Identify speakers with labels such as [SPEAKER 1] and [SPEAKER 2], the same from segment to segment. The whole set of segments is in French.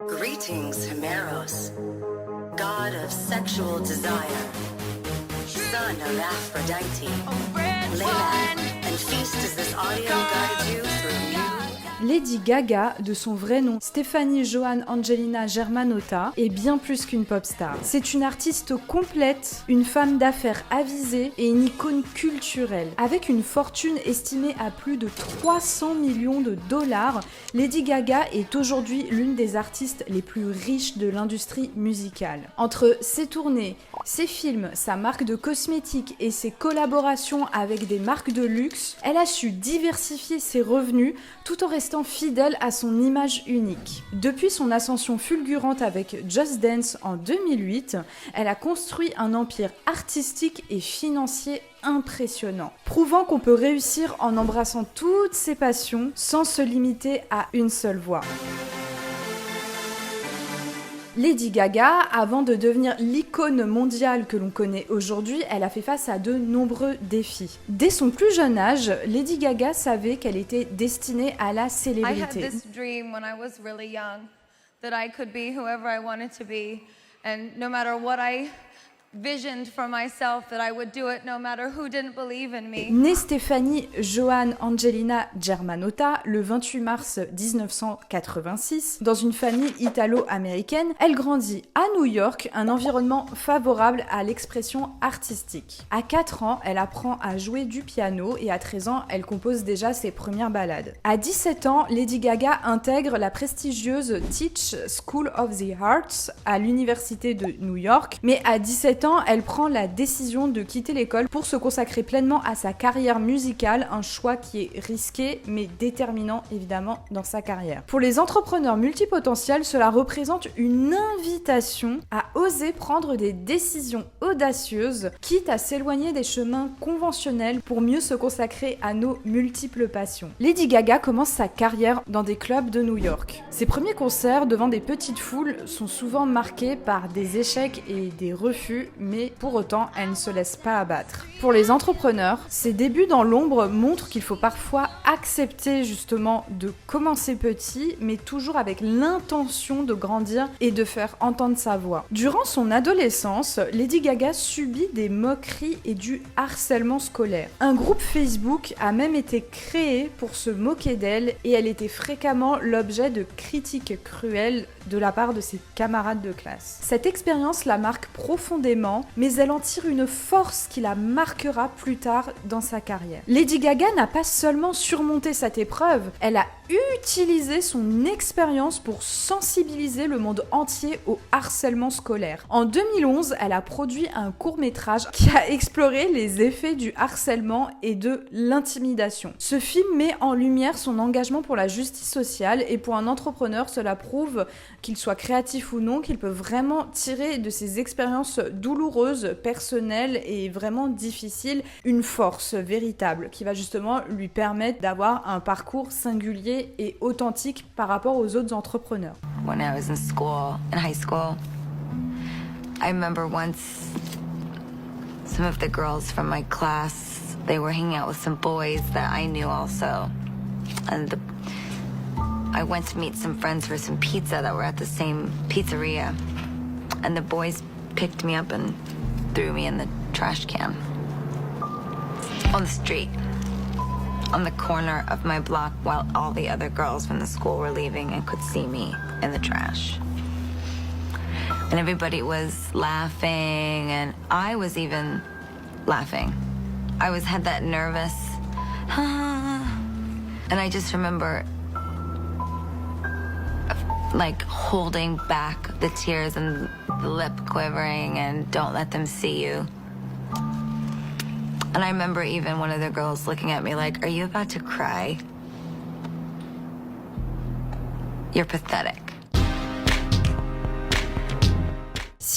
[SPEAKER 1] Greetings, Himeros, god of sexual desire, son of Aphrodite. Lay back and feast as this audio guides you through new.
[SPEAKER 2] Lady Gaga, de son vrai nom Stefani Johann Angelina Germanotta, est bien plus qu'une pop star. C'est une artiste complète, une femme d'affaires avisée et une icône culturelle. Avec une fortune estimée à plus de 300 millions de dollars, Lady Gaga est aujourd'hui l'une des artistes les plus riches de l'industrie musicale. Entre ses tournées, ses films, sa marque de cosmétiques et ses collaborations avec des marques de luxe, elle a su diversifier ses revenus tout en restant fidèle à son image unique. Depuis son ascension fulgurante avec Just Dance en 2008, elle a construit un empire artistique et financier impressionnant, prouvant qu'on peut réussir en embrassant toutes ses passions sans se limiter à une seule voie. Lady Gaga, avant de devenir l'icône mondiale que l'on connaît aujourd'hui, elle a fait face à de nombreux défis. Dès son plus jeune âge, Lady Gaga savait qu'elle était destinée à la célébrité.
[SPEAKER 3] I had this dream when I was really young that I could be whoever I wanted to be, and no matter what I visioned for myself, that I would do it no matter who didn't believe in me.
[SPEAKER 2] Née Stefani Johann Angelina Germanotta le 28 mars 1986 dans une famille italo-américaine, elle grandit à New York, un environnement favorable à l'expression artistique. À 4 ans, elle apprend à jouer du piano et à 13 ans, elle compose déjà ses premières ballades. À 17 ans, Lady Gaga intègre la prestigieuse Tisch School of the Arts à l'université de New York, mais à 17 ans, elle prend la décision de quitter l'école pour se consacrer pleinement à sa carrière musicale, un choix qui est risqué mais déterminant évidemment dans sa carrière. Pour les entrepreneurs multipotentiels, cela représente une invitation à oser prendre des décisions audacieuses, quitte à s'éloigner des chemins conventionnels pour mieux se consacrer à nos multiples passions. Lady Gaga commence sa carrière dans des clubs de New York. Ses premiers concerts devant des petites foules sont souvent marqués par des échecs et des refus, mais pour autant, elle ne se laisse pas abattre. Pour les entrepreneurs, ses débuts dans l'ombre montrent qu'il faut parfois accepter justement de commencer petit, mais toujours avec l'intention de grandir et de faire entendre sa voix. Durant son adolescence, Lady Gaga subit des moqueries et du harcèlement scolaire. Un groupe Facebook a même été créé pour se moquer d'elle et elle était fréquemment l'objet de critiques cruelles de la part de ses camarades de classe. Cette expérience la marque profondément, mais elle en tire une force qui la marquera plus tard dans sa carrière. Lady Gaga n'a pas seulement surmonté cette épreuve, elle a utilisé son expérience pour sensibiliser le monde entier au harcèlement scolaire. En 2011, elle a produit un court-métrage qui a exploré les effets du harcèlement et de l'intimidation. Ce film met en lumière son engagement pour la justice sociale et pour un entrepreneur, cela prouve qu'il soit créatif ou non, qu'il peut vraiment tirer de ses expériences douloureuses, personnelles et vraiment difficiles, une force véritable qui va justement lui permettre d'avoir un parcours singulier et authentique par rapport aux autres entrepreneurs.
[SPEAKER 4] When I was in high school, I remember once some of the girls from my class, they were hanging out with some boys that I knew also. And I went to meet some friends for some pizza that were at the same pizzeria. And the boys picked me up and threw me in the trash can. On the street. On the corner of my block while all the other girls from the school were leaving and could see me in the trash. And everybody was laughing, and I was even laughing. I had that nervous, and I just remember like holding back the tears and the lip quivering and don't let them see you. And I remember even one of the girls looking at me like, "Are you about to cry? You're pathetic."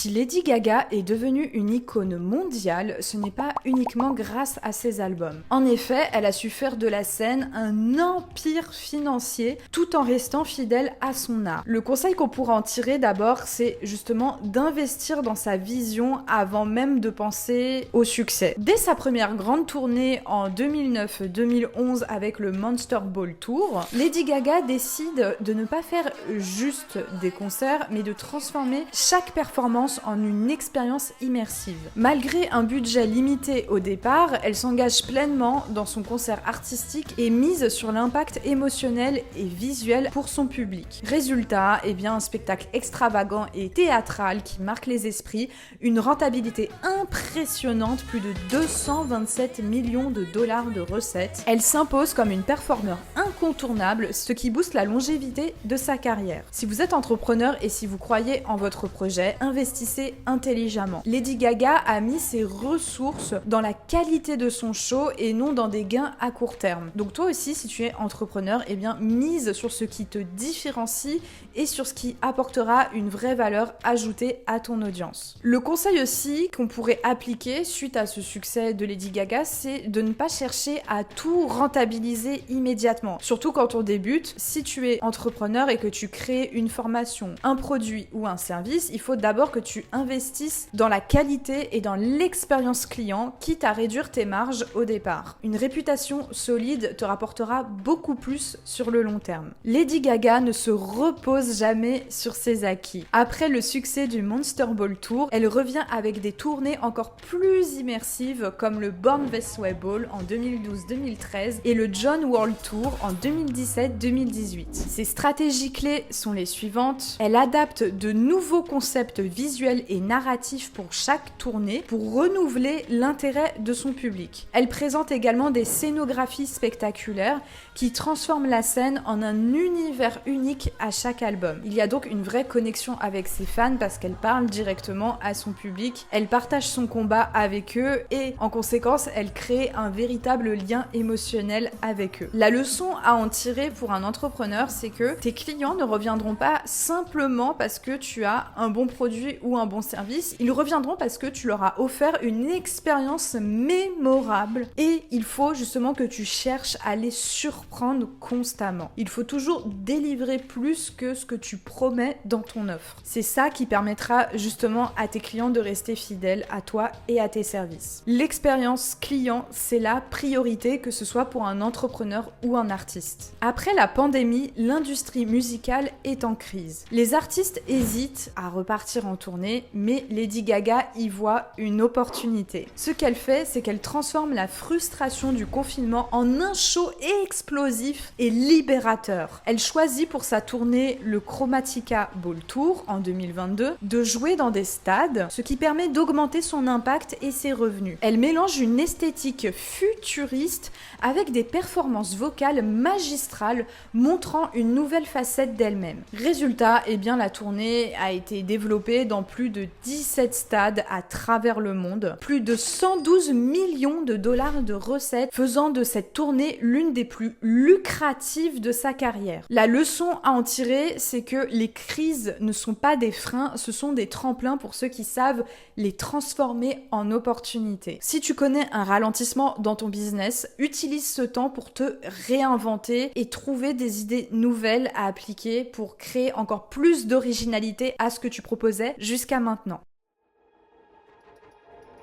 [SPEAKER 2] Si Lady Gaga est devenue une icône mondiale, ce n'est pas uniquement grâce à ses albums. En effet, elle a su faire de la scène un empire financier tout en restant fidèle à son art. Le conseil qu'on pourra en tirer d'abord, c'est justement d'investir dans sa vision avant même de penser au succès. Dès sa première grande tournée en 2009-2011 avec le Monster Ball Tour, Lady Gaga décide de ne pas faire juste des concerts, mais de transformer chaque performance en une expérience immersive. Malgré un budget limité au départ, elle s'engage pleinement dans son concert artistique et mise sur l'impact émotionnel et visuel pour son public. Résultat, un spectacle extravagant et théâtral qui marque les esprits, une rentabilité impressionnante, plus de 227 millions de dollars de recettes. Elle s'impose comme une performeur incontournable, ce qui booste la longévité de sa carrière. Si vous êtes entrepreneur et si vous croyez en votre projet, investissez intelligemment. Lady Gaga a mis ses ressources dans la qualité de son show et non dans des gains à court terme. Donc toi aussi, si tu es entrepreneur, mise sur ce qui te différencie et sur ce qui apportera une vraie valeur ajoutée à ton audience. Le conseil aussi qu'on pourrait appliquer suite à ce succès de Lady Gaga, c'est de ne pas chercher à tout rentabiliser immédiatement. Surtout quand on débute, si tu es entrepreneur et que tu crées une formation, un produit ou un service, il faut d'abord que tu investisses dans la qualité et dans l'expérience client, quitte à réduire tes marges au départ. Une réputation solide te rapportera beaucoup plus sur le long terme. Lady Gaga ne se repose jamais sur ses acquis. Après le succès du Monster Ball Tour, elle revient avec des tournées encore plus immersives comme le Born This Way Ball en 2012-2013 et le John World Tour en 2017-2018. Ses stratégies clés sont les suivantes. Elle adapte de nouveaux concepts visuels et narratifs pour chaque tournée pour renouveler l'intérêt de son public. Elle présente également des scénographies spectaculaires qui transforment la scène en un univers unique à chaque album. Il y a donc une vraie connexion avec ses fans parce qu'elle parle directement à son public, elle partage son combat avec eux et en conséquence, elle crée un véritable lien émotionnel avec eux. La leçon à en tirer pour un entrepreneur, c'est que tes clients ne reviendront pas simplement parce que tu as un bon produit ou un bon service, ils reviendront parce que tu leur as offert une expérience mémorable et il faut justement que tu cherches à les surprendre constamment. Il faut toujours délivrer plus que ce que tu promets dans ton offre. C'est ça qui permettra justement à tes clients de rester fidèles à toi et à tes services. L'expérience client, c'est la priorité, que ce soit pour un entrepreneur ou un artiste. Après la pandémie, l'industrie musicale est en crise. Les artistes hésitent à repartir en tournée, mais Lady Gaga y voit une opportunité. Ce qu'elle fait, c'est qu'elle transforme la frustration du confinement en un show explosif et libérateur. Elle choisit pour sa tournée le Chromatica Ball Tour en 2022 de jouer dans des stades, ce qui permet d'augmenter son impact et ses revenus. Elle mélange une esthétique futuriste avec des performances vocales magistrales montrant une nouvelle facette d'elle-même. Résultat, la tournée a été développée dans plus de 17 stades à travers le monde, plus de 112 millions de dollars de recettes, faisant de cette tournée l'une des plus lucratives de sa carrière. La leçon à en tirer, c'est que les crises ne sont pas des freins, ce sont des tremplins pour ceux qui savent les transformer en opportunités. Si tu connais un ralentissement dans ton business, utilise ce temps pour te réinventer et trouver des idées nouvelles à appliquer pour créer encore plus d'originalité à ce que tu proposais jusqu'à maintenant.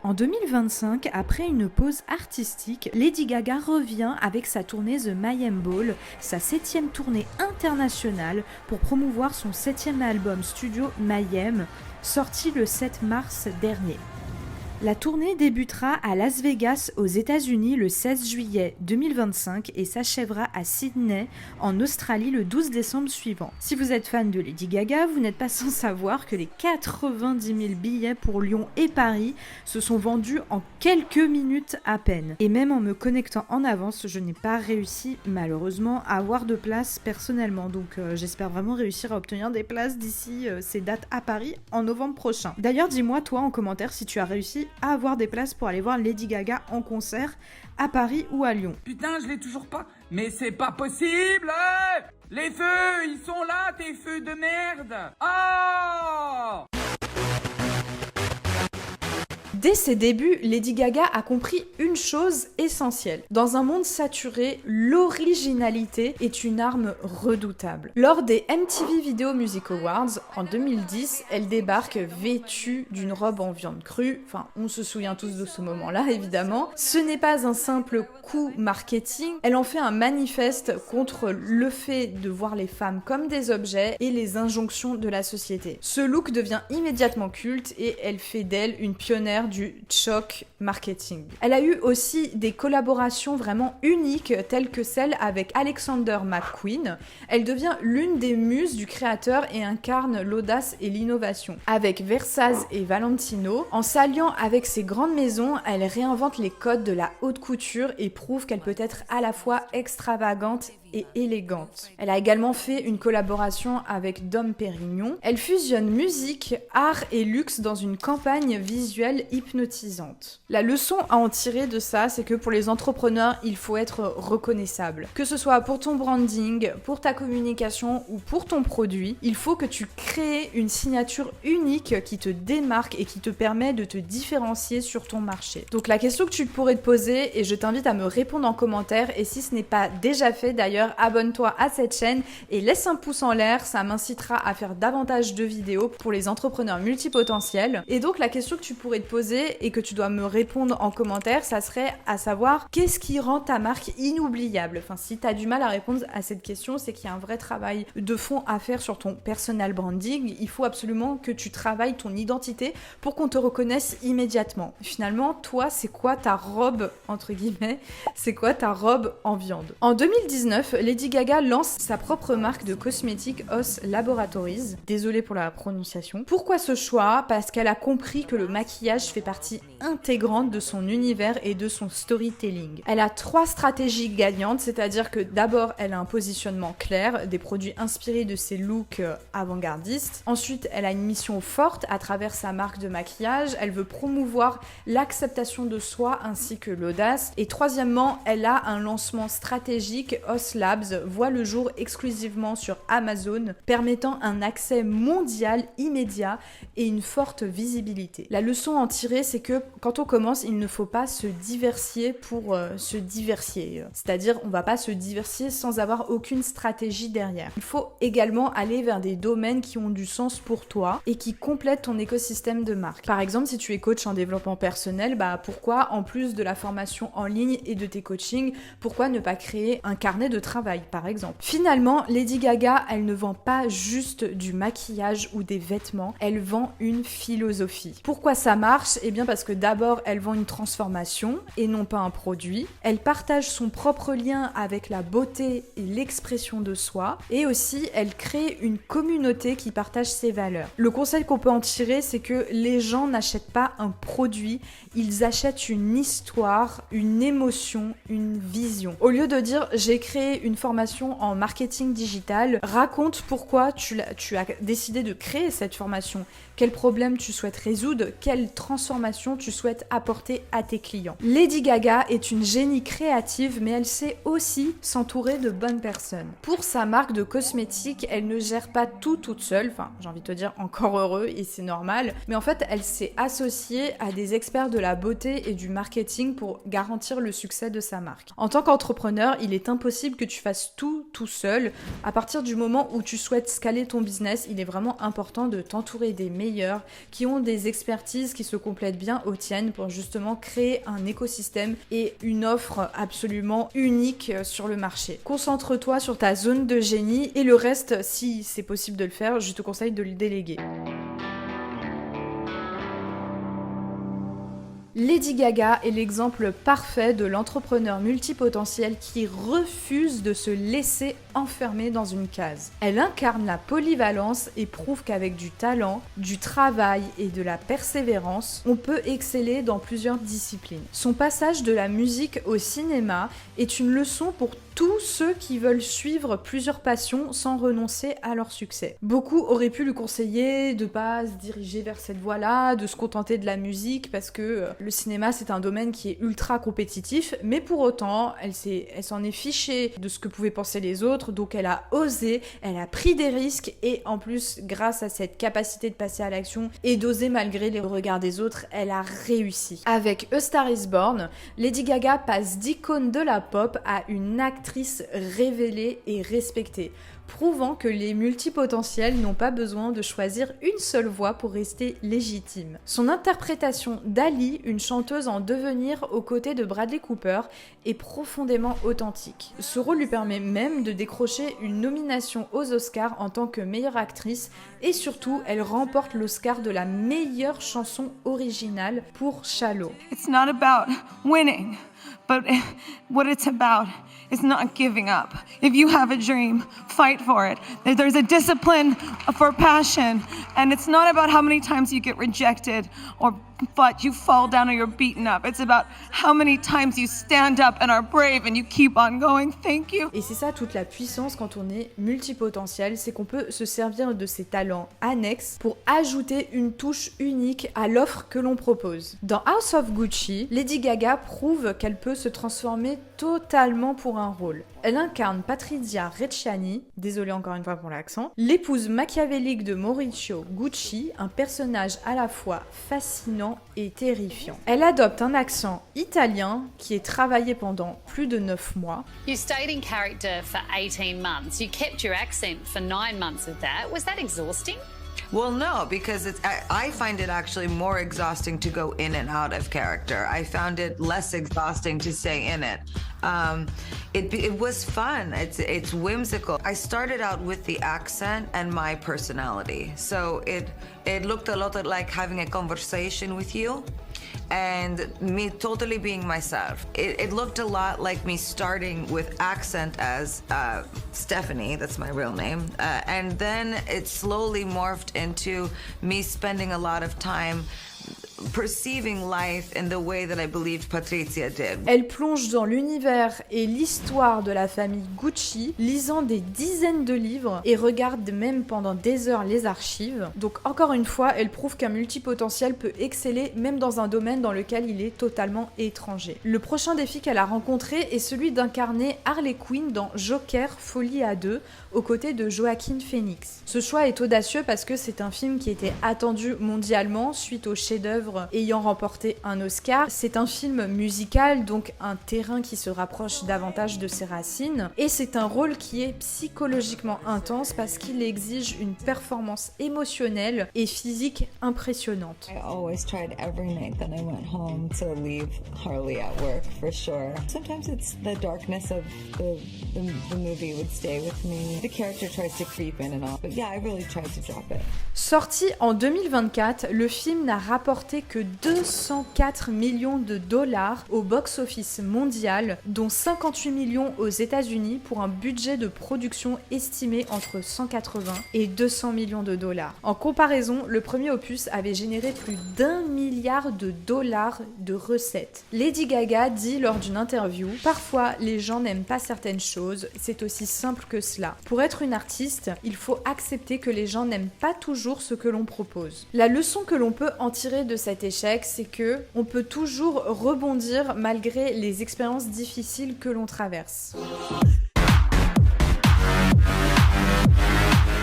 [SPEAKER 2] En 2025, après une pause artistique, Lady Gaga revient avec sa tournée The Mayhem Ball, sa 7e tournée internationale pour promouvoir son 7e album studio Mayhem, sorti le 7 mars dernier. La tournée débutera à Las Vegas aux États-Unis le 16 juillet 2025 et s'achèvera à Sydney en Australie le 12 décembre suivant. Si vous êtes fan de Lady Gaga, vous n'êtes pas sans savoir que les 90 000 billets pour Lyon et Paris se sont vendus en quelques minutes à peine. Et même en me connectant en avance, je n'ai pas réussi malheureusement à avoir de place personnellement. Donc j'espère vraiment réussir à obtenir des places d'ici ces dates à Paris en novembre prochain. D'ailleurs, dis-moi toi en commentaire si tu as réussi à avoir des places pour aller voir Lady Gaga en concert à Paris ou à Lyon.
[SPEAKER 5] Putain, je l'ai toujours pas. Mais c'est pas possible. Les feux, ils sont là, tes feux de merde. Oh
[SPEAKER 2] Dès ses débuts, Lady Gaga a compris une chose essentielle. Dans un monde saturé, l'originalité est une arme redoutable. Lors des MTV Video Music Awards, en 2010, elle débarque vêtue d'une robe en viande crue. Enfin, on se souvient tous de ce moment-là, évidemment. Ce n'est pas un simple coup marketing, elle en fait un manifeste contre le fait de voir les femmes comme des objets et les injonctions de la société. Ce look devient immédiatement culte et elle fait d'elle une pionnière du choc marketing. Elle a eu aussi des collaborations vraiment uniques telles que celle avec Alexander McQueen. Elle devient l'une des muses du créateur et incarne l'audace et l'innovation. Avec Versace et Valentino, en s'alliant avec ces grandes maisons, elle réinvente les codes de la haute couture et prouve qu'elle peut être à la fois extravagante et élégante. Elle a également fait une collaboration avec Dom Pérignon. Elle fusionne musique, art et luxe dans une campagne visuelle hypnotisante. La leçon à en tirer de ça, c'est que pour les entrepreneurs, il faut être reconnaissable. Que ce soit pour ton branding, pour ta communication ou pour ton produit, il faut que tu crées une signature unique qui te démarque et qui te permet de te différencier sur ton marché. Donc la question que tu pourrais te poser, et je t'invite à me répondre en commentaire, et si ce n'est pas déjà fait d'ailleurs, abonne-toi à cette chaîne et laisse un pouce en l'air, ça m'incitera à faire davantage de vidéos pour les entrepreneurs multipotentiels. Et donc la question que tu pourrais te poser et que tu dois me répondre en commentaire, ça serait à savoir qu'est-ce qui rend ta marque inoubliable. Enfin, si tu as du mal à répondre à cette question, c'est qu'il y a un vrai travail de fond à faire sur ton personal branding. Il faut absolument que tu travailles ton identité pour qu'on te reconnaisse immédiatement. Finalement, toi, c'est quoi ta robe, entre guillemets, c'est quoi ta robe en viande? En 2019, Lady Gaga lance sa propre marque de cosmétiques OS Laboratories. Désolée pour la prononciation. Pourquoi ce choix? Parce qu'elle a compris que le maquillage fait partie intégrante de son univers et de son storytelling. Elle a 3 stratégies gagnantes, c'est-à-dire que d'abord, elle a un positionnement clair, des produits inspirés de ses looks avant-gardistes. Ensuite, elle a une mission forte à travers sa marque de maquillage. Elle veut promouvoir l'acceptation de soi ainsi que l'audace. Et troisièmement, elle a un lancement stratégique. OS Labs voit le jour exclusivement sur Amazon, permettant un accès mondial immédiat et une forte visibilité. La leçon à en tirer, c'est que quand on commence, il ne faut pas se diversifier pour se diversifier. C'est-à-dire, on va pas se diversifier sans avoir aucune stratégie derrière. Il faut également aller vers des domaines qui ont du sens pour toi et qui complètent ton écosystème de marque. Par exemple, si tu es coach en développement personnel, pourquoi, en plus de la formation en ligne et de tes coachings, pourquoi ne pas créer un carnet de travail, par exemple? Finalement, Lady Gaga, elle ne vend pas juste du maquillage ou des vêtements, elle vend une philosophie. Pourquoi ça marche? Eh bien parce que d'abord, elle vend une transformation et non pas un produit. Elle partage son propre lien avec la beauté et l'expression de soi. Et aussi, elle crée une communauté qui partage ses valeurs. Le conseil qu'on peut en tirer, c'est que les gens n'achètent pas un produit, ils achètent une histoire, une émotion, une vision. Au lieu de dire j'ai créé une formation en marketing digital, raconte pourquoi tu as décidé de créer cette formation, quel problème tu souhaites résoudre, quelle transformation tu souhaites apporter à tes clients. Lady Gaga est une génie créative, mais elle sait aussi s'entourer de bonnes personnes. Pour sa marque de cosmétiques, elle ne gère pas tout toute seule, enfin j'ai envie de te dire encore heureux et c'est normal, mais en fait elle s'est associée à des experts de la beauté et du marketing pour garantir le succès de sa marque. En tant qu'entrepreneur, il est impossible que tu fasses tout seul. À partir du moment où tu souhaites scaler ton business, il est vraiment important de t'entourer des meilleurs qui ont des expertises qui se complètent bien aux tiennes pour justement créer un écosystème et une offre absolument unique sur le marché. Concentre-toi sur ta zone de génie et le reste, si c'est possible de le faire, je te conseille de le déléguer. Lady Gaga est l'exemple parfait de l'entrepreneur multipotentiel qui refuse de se laisser enfermer dans une case. Elle incarne la polyvalence et prouve qu'avec du talent, du travail et de la persévérance, on peut exceller dans plusieurs disciplines. Son passage de la musique au cinéma est une leçon pour tous ceux qui veulent suivre plusieurs passions sans renoncer à leur succès. Beaucoup auraient pu lui conseiller de pas se diriger vers cette voie-là, de se contenter de la musique parce que le cinéma c'est un domaine qui est ultra compétitif, mais pour autant elle s'en est fichée de ce que pouvaient penser les autres, donc elle a osé, elle a pris des risques et en plus grâce à cette capacité de passer à l'action et d'oser malgré les regards des autres, elle a réussi. Avec A Star is Born, Lady Gaga passe d'icône de la pop à une actrice révélée et respectée, prouvant que les multipotentiels n'ont pas besoin de choisir une seule voix pour rester légitimes. Son interprétation d'Ali, une chanteuse en devenir aux côtés de Bradley Cooper, est profondément authentique. Ce rôle lui permet même de décrocher une nomination aux Oscars en tant que meilleure actrice et surtout, elle remporte l'Oscar de la meilleure chanson originale pour Shallow.
[SPEAKER 6] It's not about winning, but what it's about is not giving up. If you have a dream, fight for it. There's a discipline for passion, and it's not about how many times you get rejected or but you fall down or you're beaten up. It's about how many times you stand up and are brave and you keep on going. Thank you.
[SPEAKER 2] Et c'est ça toute la puissance quand on est multipotentiel, c'est qu'on peut se servir de ses talents annexes pour ajouter une touche unique à l'offre que l'on propose. Dans House of Gucci, Lady Gaga prouve qu'elle peut se transformer totalement pour un rôle. Elle incarne Patrizia Recciani, désolée encore une fois pour l'accent, l'épouse machiavélique de Maurizio Gucci, un personnage à la fois fascinant et terrifiant. Elle adopte un accent italien qui est travaillé pendant plus de 9 mois.
[SPEAKER 7] You stayed in character for 18 months. You kept your accent for 9 months of that. Was that exhausting?
[SPEAKER 8] Well, no, because I find it actually more exhausting to go in and out of character. I found it less exhausting to stay in it. It was fun. It's whimsical. I started out with the accent and my personality, so it looked a lot like having a conversation with you. And me totally being myself. It looked a lot like me starting with accent as Stephanie, that's my real name, and then it slowly morphed into me spending a lot of time perceiving life in the way that I believed Patrizia did.
[SPEAKER 2] Elle plonge dans l'univers et l'histoire de la famille Gucci, lisant des dizaines de livres et regarde même pendant des heures les archives. Donc encore une fois, elle prouve qu'un multipotentiel peut exceller même dans un domaine dans lequel il est totalement étranger. Le prochain défi qu'elle a rencontré est celui d'incarner Harley Quinn dans Joker Folie à deux, aux côtés de Joaquin Phoenix. Ce choix est audacieux parce que c'est un film qui était attendu mondialement suite au chef-d'œuvre ayant remporté un Oscar. C'est un film musical, donc un terrain qui se rapproche davantage de ses racines, et c'est un rôle qui est psychologiquement intense parce qu'il exige une performance émotionnelle et physique impressionnante.
[SPEAKER 9] I always tried every night that I went home to leave Harley at work, for sure. Sometimes it's the darkness of the movie would stay with me. The character tries to creep in and all, but yeah, I really tried to drop it.
[SPEAKER 2] Sorti en 2024, le film n'a rapporté que 204 millions de dollars au box-office mondial, dont 58 millions aux États-Unis pour un budget de production estimé entre 180 et 200 millions de dollars. En comparaison, le premier opus avait généré plus d'1 milliard de dollars de recettes. Lady Gaga dit lors d'une interview « Parfois, les gens n'aiment pas certaines choses, c'est aussi simple que cela. Pour être une artiste, il faut accepter que les gens n'aiment pas toujours ce que l'on propose. » La leçon que l'on peut en tirer de cet échec, c'est que on peut toujours rebondir malgré les expériences difficiles que l'on traverse.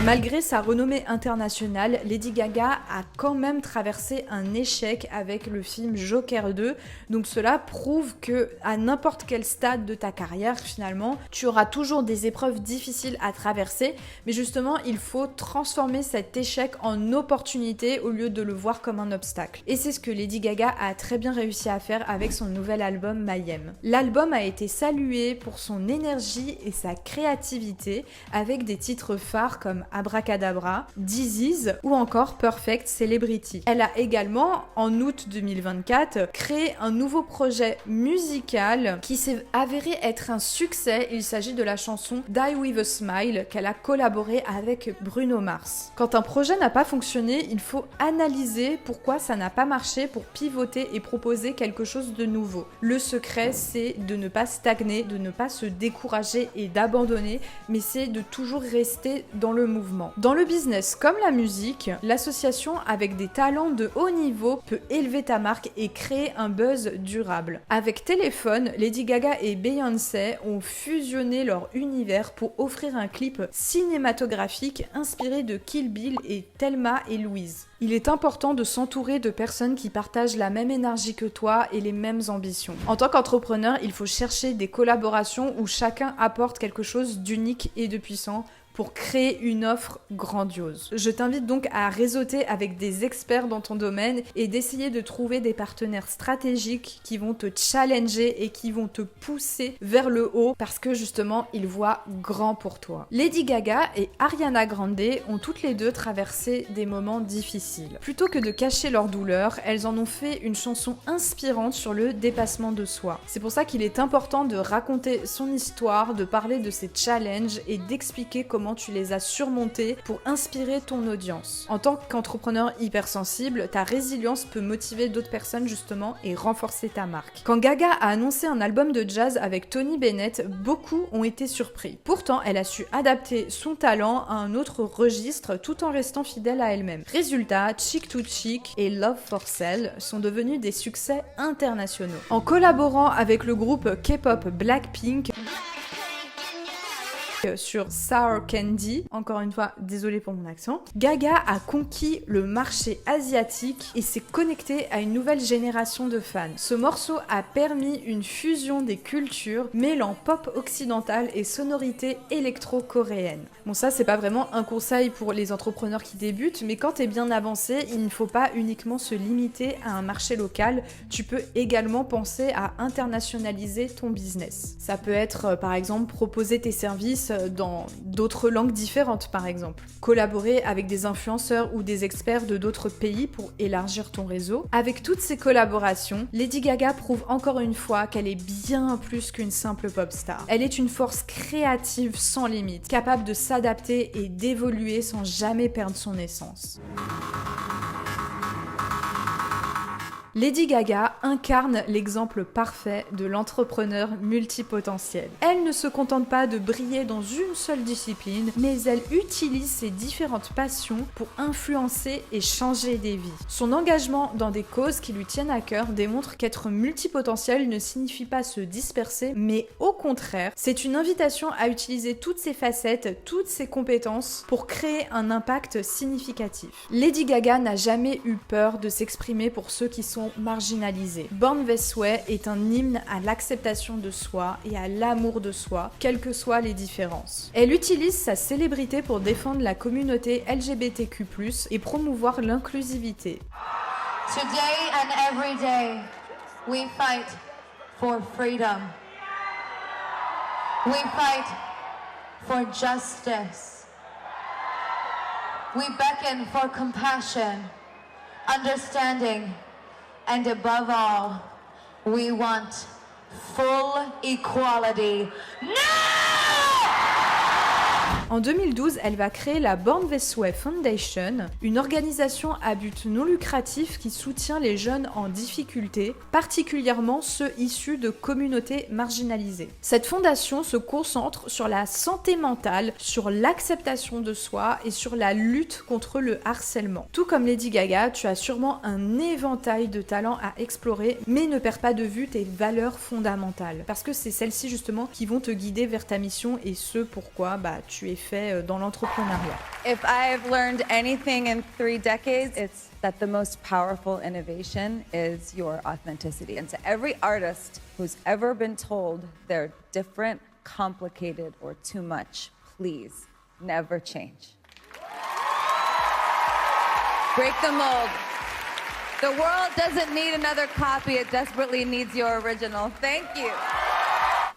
[SPEAKER 2] Malgré sa renommée internationale, Lady Gaga a quand même traversé un échec avec le film Joker 2, donc cela prouve que à n'importe quel stade de ta carrière, finalement, tu auras toujours des épreuves difficiles à traverser, mais justement, il faut transformer cet échec en opportunité au lieu de le voir comme un obstacle. Et c'est ce que Lady Gaga a très bien réussi à faire avec son nouvel album Mayhem. L'album a été salué pour son énergie et sa créativité, avec des titres phares comme Abracadabra, Disease ou encore Perfect Celebrity. Elle a également, en août 2024, créé un nouveau projet musical qui s'est avéré être un succès. Il s'agit de la chanson Die With A Smile qu'elle a collaboré avec Bruno Mars. Quand un projet n'a pas fonctionné, il faut analyser pourquoi ça n'a pas marché pour pivoter et proposer quelque chose de nouveau. Le secret, c'est de ne pas stagner, de ne pas se décourager et d'abandonner, mais c'est de toujours rester dans le mouvement. Dans le business comme la musique, l'association avec des talents de haut niveau peut élever ta marque et créer un buzz durable. Avec Téléphone, Lady Gaga et Beyoncé ont fusionné leur univers pour offrir un clip cinématographique inspiré de Kill Bill et Thelma et Louise. Il est important de s'entourer de personnes qui partagent la même énergie que toi et les mêmes ambitions. En tant qu'entrepreneur, il faut chercher des collaborations où chacun apporte quelque chose d'unique et de puissant pour créer une offre grandiose. Je t'invite donc à réseauter avec des experts dans ton domaine et d'essayer de trouver des partenaires stratégiques qui vont te challenger et qui vont te pousser vers le haut parce que justement, ils voient grand pour toi. Lady Gaga et Ariana Grande ont toutes les deux traversé des moments difficiles. Plutôt que de cacher leur douleur, elles en ont fait une chanson inspirante sur le dépassement de soi. C'est pour ça qu'il est important de raconter son histoire, de parler de ses challenges et d'expliquer comment tu les as surmontés pour inspirer ton audience. En tant qu'entrepreneur hypersensible, ta résilience peut motiver d'autres personnes justement et renforcer ta marque. Quand Gaga a annoncé un album de jazz avec Tony Bennett, beaucoup ont été surpris. Pourtant, elle a su adapter son talent à un autre registre tout en restant fidèle à elle-même. Résultat, Chick to Chick et Love for Sale sont devenus des succès internationaux. En collaborant avec le groupe K-pop Blackpink, sur Sour Candy, encore une fois, désolée pour mon accent, Gaga a conquis le marché asiatique et s'est connectée à une nouvelle génération de fans. Ce morceau a permis une fusion des cultures, mêlant pop occidental et sonorité électro-coréenne. Bon, ça, c'est pas vraiment un conseil pour les entrepreneurs qui débutent, mais quand t'es bien avancé, il ne faut pas uniquement se limiter à un marché local, tu peux également penser à internationaliser ton business. Ça peut être, par exemple, proposer tes services dans d'autres langues différentes, par exemple. Collaborer avec des influenceurs ou des experts de d'autres pays pour élargir ton réseau. Avec toutes ces collaborations, Lady Gaga prouve encore une fois qu'elle est bien plus qu'une simple pop star. Elle est une force créative sans limite, capable de s'adapter et d'évoluer sans jamais perdre son essence. Lady Gaga incarne l'exemple parfait de l'entrepreneur multipotentiel. Elle ne se contente pas de briller dans une seule discipline, mais elle utilise ses différentes passions pour influencer et changer des vies. Son engagement dans des causes qui lui tiennent à cœur démontre qu'être multipotentiel ne signifie pas se disperser, mais au contraire, c'est une invitation à utiliser toutes ses facettes, toutes ses compétences pour créer un impact significatif. Lady Gaga n'a jamais eu peur de s'exprimer pour ceux qui sont marginalisés. Born This Way est un hymne à l'acceptation de soi et à l'amour de soi, quelles que soient les différences. Elle utilise sa célébrité pour défendre la communauté LGBTQ+, et promouvoir l'inclusivité.
[SPEAKER 3] Today and every day, we fight for freedom. We fight for justice. We beckon for compassion, understanding, and above all, we want full equality.
[SPEAKER 2] En 2012, elle va créer la Born This Way Foundation, une organisation à but non lucratif qui soutient les jeunes en difficulté, particulièrement ceux issus de communautés marginalisées. Cette fondation se concentre sur la santé mentale, sur l'acceptation de soi et sur la lutte contre le harcèlement. Tout comme Lady Gaga, tu as sûrement un éventail de talents à explorer, mais ne perds pas de vue tes valeurs fondamentales, parce que c'est celles-ci justement qui vont te guider vers ta mission et ce pourquoi tu es fait dans l'entrepreneuriat.
[SPEAKER 10] If I've learned anything in 3 decades, it's that the most powerful innovation is your authenticity. And to every artist who's ever been told they're different, complicated, or too much, please never change. Break the mold. The world doesn't need another copy, it desperately needs your original. Thank you.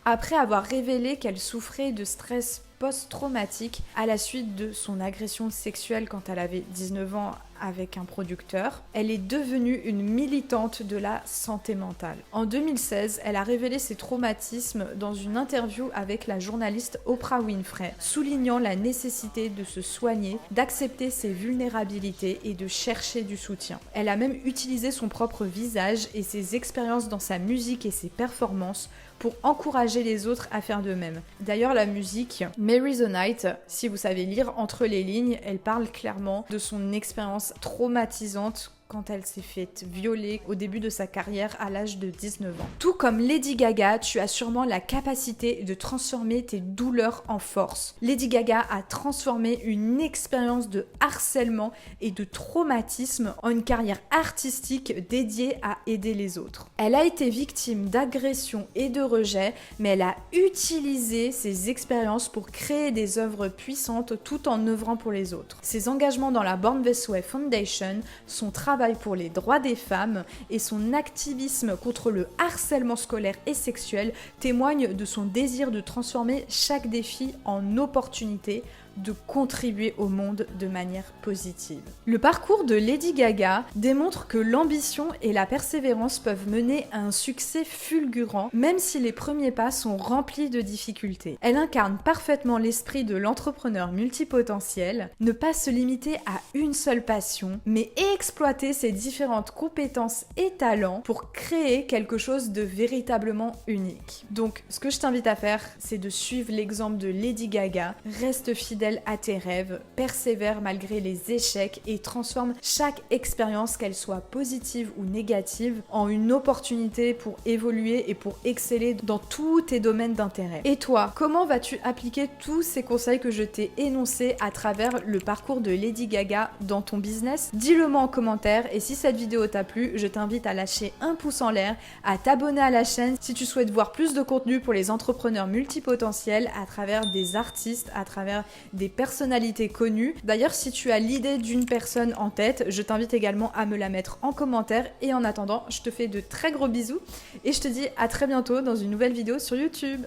[SPEAKER 2] Après avoir révélé qu'elle souffrait de stress post-traumatique à la suite de son agression sexuelle quand elle avait 19 ans avec un producteur. Elle est devenue une militante de la santé mentale. En 2016, elle a révélé ses traumatismes dans une interview avec la journaliste Oprah Winfrey, soulignant la nécessité de se soigner, d'accepter ses vulnérabilités et de chercher du soutien. Elle a même utilisé son propre visage et ses expériences dans sa musique et ses performances pour encourager les autres à faire de même. D'ailleurs, la musique Mary the Night, si vous savez lire entre les lignes, elle parle clairement de son expérience traumatisante quand elle s'est faite violer au début de sa carrière à l'âge de 19 ans. Tout comme Lady Gaga, tu as sûrement la capacité de transformer tes douleurs en force. Lady Gaga a transformé une expérience de harcèlement et de traumatisme en une carrière artistique dédiée à aider les autres. Elle a été victime d'agressions et de rejets, mais elle a utilisé ces expériences pour créer des œuvres puissantes tout en œuvrant pour les autres. Ses engagements dans la Born This Way Foundation, son travail pour les droits des femmes et son activisme contre le harcèlement scolaire et sexuel témoignent de son désir de transformer chaque défi en opportunité de contribuer au monde de manière positive. Le parcours de Lady Gaga démontre que l'ambition et la persévérance peuvent mener à un succès fulgurant, même si les premiers pas sont remplis de difficultés. Elle incarne parfaitement l'esprit de l'entrepreneur multipotentiel, ne pas se limiter à une seule passion, mais exploiter ses différentes compétences et talents pour créer quelque chose de véritablement unique. Donc, ce que je t'invite à faire, c'est de suivre l'exemple de Lady Gaga, reste fidèle à tes rêves, persévère malgré les échecs et transforme chaque expérience, qu'elle soit positive ou négative, en une opportunité pour évoluer et pour exceller dans tous tes domaines d'intérêt. Et toi, comment vas-tu appliquer tous ces conseils que je t'ai énoncés à travers le parcours de Lady Gaga dans ton business? Dis-le-moi en commentaire, et si cette vidéo t'a plu, je t'invite à lâcher un pouce en l'air, à t'abonner à la chaîne si tu souhaites voir plus de contenu pour les entrepreneurs multipotentiels à travers des artistes, à travers des personnalités connues. D'ailleurs, si tu as l'idée d'une personne en tête, je t'invite également à me la mettre en commentaire. Et en attendant, je te fais de très gros bisous et je te dis à très bientôt dans une nouvelle vidéo sur YouTube.